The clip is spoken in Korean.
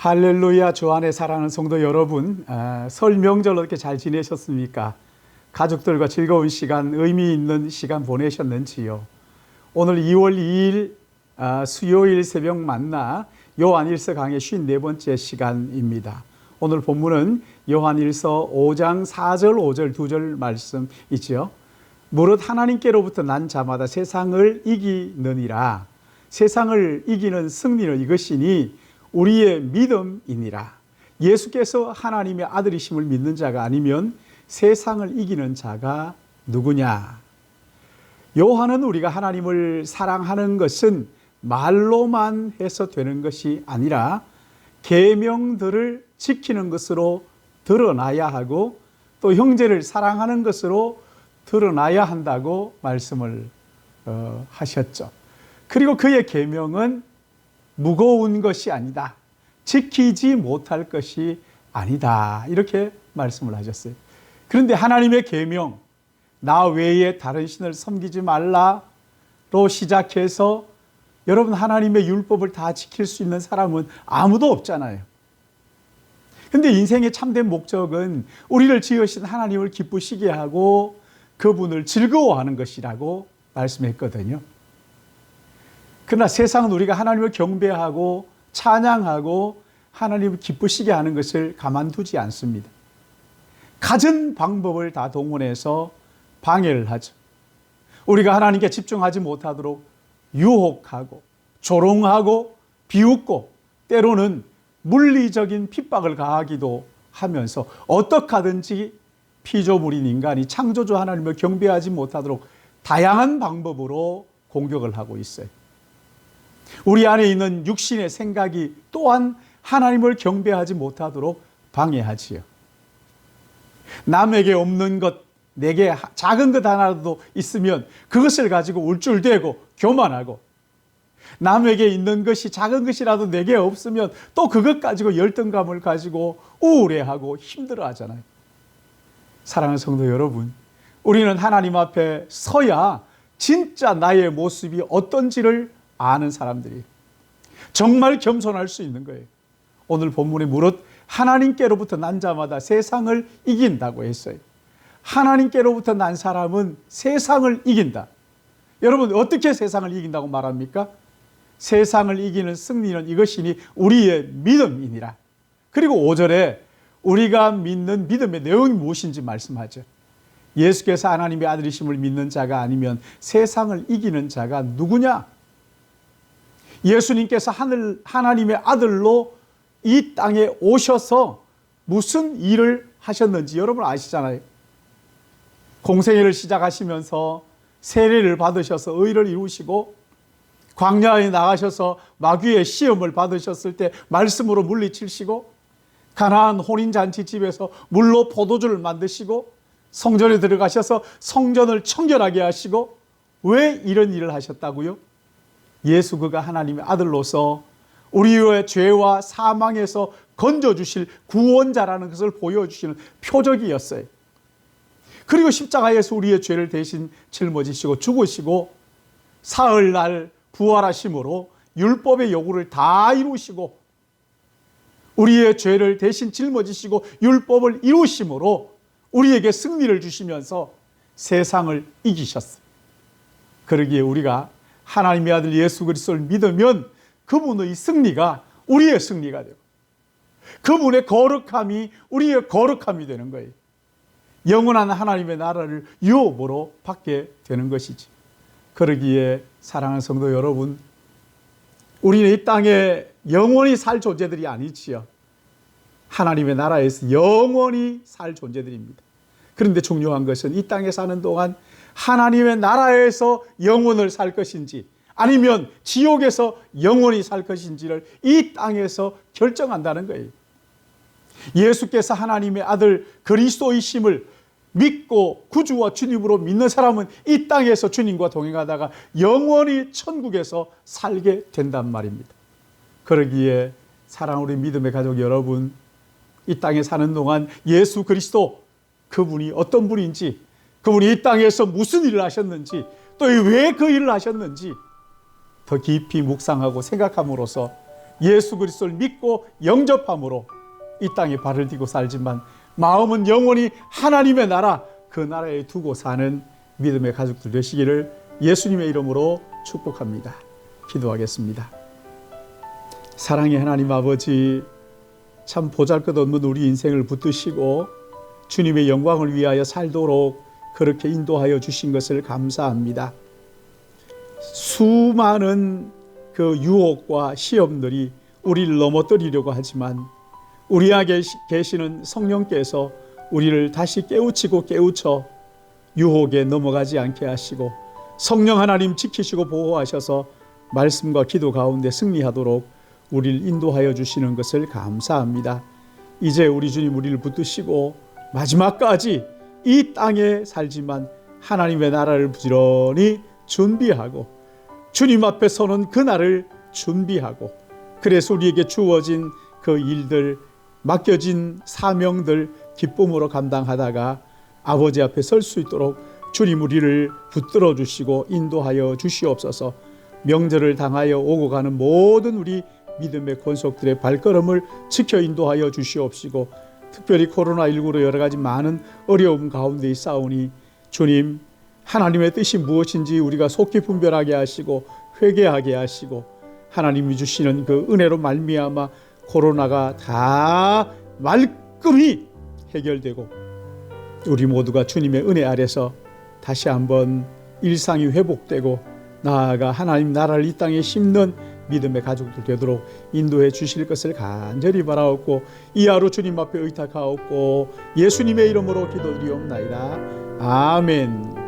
할렐루야. 주 안에 사랑하는 성도 여러분, 설 명절 어떻게 잘 지내셨습니까? 가족들과 즐거운 시간, 의미 있는 시간 보내셨는지요? 오늘 2월 2일 수요일 새벽 만나 요한일서 강의 54번째 시간입니다. 오늘 본문은 요한일서 5장 4절 5절 2절 말씀이지요. 무릇 하나님께로부터 난 자마다 세상을 이기느니라. 세상을 이기는 승리는 이것이니 우리의 믿음이니라. 예수께서 하나님의 아들이심을 믿는 자가 아니면 세상을 이기는 자가 누구냐? 요한은 우리가 하나님을 사랑하는 것은 말로만 해서 되는 것이 아니라 계명들을 지키는 것으로 드러나야 하고 또 형제를 사랑하는 것으로 드러나야 한다고 말씀을 하셨죠. 그리고 그의 계명은 무거운 것이 아니다. 지키지 못할 것이 아니다. 이렇게 말씀을 하셨어요. 그런데 하나님의 계명, 나 외에 다른 신을 섬기지 말라로 시작해서 여러분 하나님의 율법을 다 지킬 수 있는 사람은 아무도 없잖아요. 그런데 인생의 참된 목적은 우리를 지으신 하나님을 기쁘시게 하고 그분을 즐거워하는 것이라고 말씀했거든요. 그러나 세상은 우리가 하나님을 경배하고 찬양하고 하나님을 기쁘시게 하는 것을 가만두지 않습니다. 갖은 방법을 다 동원해서 방해를 하죠. 우리가 하나님께 집중하지 못하도록 유혹하고 조롱하고 비웃고 때로는 물리적인 핍박을 가하기도 하면서 어떻게 하든지 피조물인 인간이 창조주 하나님을 경배하지 못하도록 다양한 방법으로 공격을 하고 있어요. 우리 안에 있는 육신의 생각이 또한 하나님을 경배하지 못하도록 방해하지요. 남에게 없는 것, 내게 작은 것 하나라도 있으면 그것을 가지고 울줄대고 교만하고, 남에게 있는 것이 작은 것이라도 내게 없으면 또 그것 가지고 열등감을 가지고 우울해하고 힘들어하잖아요. 사랑하는 성도 여러분, 우리는 하나님 앞에 서야 진짜 나의 모습이 어떤지를 아는 사람들이 정말 겸손할 수 있는 거예요. 오늘 본문에 무릇 하나님께로부터 난 자마다 세상을 이긴다고 했어요. 하나님께로부터 난 사람은 세상을 이긴다. 여러분 어떻게 세상을 이긴다고 말합니까? 세상을 이기는 승리는 이것이니 우리의 믿음이니라. 그리고 5절에 우리가 믿는 믿음의 내용이 무엇인지 말씀하죠. 예수께서 하나님의 아들이심을 믿는 자가 아니면 세상을 이기는 자가 누구냐? 예수님께서 하나님의 아들로 이 땅에 오셔서 무슨 일을 하셨는지 여러분 아시잖아요. 공생애를 시작하시면서 세례를 받으셔서 의를 이루시고 광야에 나가셔서 마귀의 시험을 받으셨을 때 말씀으로 물리치시고 가나안 혼인잔치집에서 물로 포도주를 만드시고 성전에 들어가셔서 성전을 청결하게 하시고 왜 이런 일을 하셨다고요? 예수 그가 하나님의 아들로서 우리의 죄와 사망에서 건져주실 구원자라는 것을 보여주시는 표적이었어요. 그리고 십자가에서 우리의 죄를 대신 짊어지시고 죽으시고 사흘날 부활하심으로 율법의 요구를 다 이루시고 우리의 죄를 대신 짊어지시고 율법을 이루심으로 우리에게 승리를 주시면서 세상을 이기셨어요. 그러기에 우리가 하나님의 아들 예수 그리스도를 믿으면 그분의 승리가 우리의 승리가 되고 그분의 거룩함이 우리의 거룩함이 되는 거예요. 영원한 하나님의 나라를 유업으로 받게 되는 것이지. 그러기에 사랑하는 성도 여러분, 우리는 이 땅에 영원히 살 존재들이 아니지요. 하나님의 나라에서 영원히 살 존재들입니다. 그런데 중요한 것은 이 땅에 사는 동안 하나님의 나라에서 영원을 살 것인지 아니면 지옥에서 영원히 살 것인지를 이 땅에서 결정한다는 거예요. 예수께서 하나님의 아들 그리스도이심을 믿고 구주와 주님으로 믿는 사람은 이 땅에서 주님과 동행하다가 영원히 천국에서 살게 된단 말입니다. 그러기에 사랑하는 우리 믿음의 가족 여러분, 이 땅에 사는 동안 예수 그리스도 그분이 어떤 분인지, 그분이 이 땅에서 무슨 일을 하셨는지, 또 왜 그 일을 하셨는지 더 깊이 묵상하고 생각함으로써 예수 그리스도를 믿고 영접함으로 이 땅에 발을 디고 살지만 마음은 영원히 하나님의 나라, 그 나라에 두고 사는 믿음의 가족들 되시기를 예수님의 이름으로 축복합니다. 기도하겠습니다. 사랑의 하나님 아버지, 참 보잘것없는 우리 인생을 붙드시고 주님의 영광을 위하여 살도록 그렇게 인도하여 주신 것을 감사합니다. 수많은 그 유혹과 시험들이 우리를 넘어뜨리려고 하지만 우리 안에 계시는 성령께서 우리를 다시 깨우치고 깨우쳐 유혹에 넘어가지 않게 하시고 성령 하나님 지키시고 보호하셔서 말씀과 기도 가운데 승리하도록 우리를 인도하여 주시는 것을 감사합니다. 이제 우리 주님 우리를 붙드시고 마지막까지 이 땅에 살지만 하나님의 나라를 부지런히 준비하고 주님 앞에 서는 그날을 준비하고 그래서 우리에게 주어진 그 일들, 맡겨진 사명들 기쁨으로 감당하다가 아버지 앞에 설 수 있도록 주님 우리를 붙들어 주시고 인도하여 주시옵소서. 명절을 당하여 오고 가는 모든 우리 믿음의 권속들의 발걸음을 지켜 인도하여 주시옵시고 특별히 코로나19로 여러 가지 많은 어려움 가운데 있사오니 주님 하나님의 뜻이 무엇인지 우리가 속히 분별하게 하시고 회개하게 하시고 하나님이 주시는 그 은혜로 말미암아 코로나가 다 말끔히 해결되고 우리 모두가 주님의 은혜 아래서 다시 한번 일상이 회복되고 나아가 하나님 나라를 이 땅에 심는 믿음의 가족들 되도록 인도해 주실 것을 간절히 바라옵고 이 하루 주님 앞에 의탁하옵고 예수님의 이름으로 기도드리옵나이다. 아멘.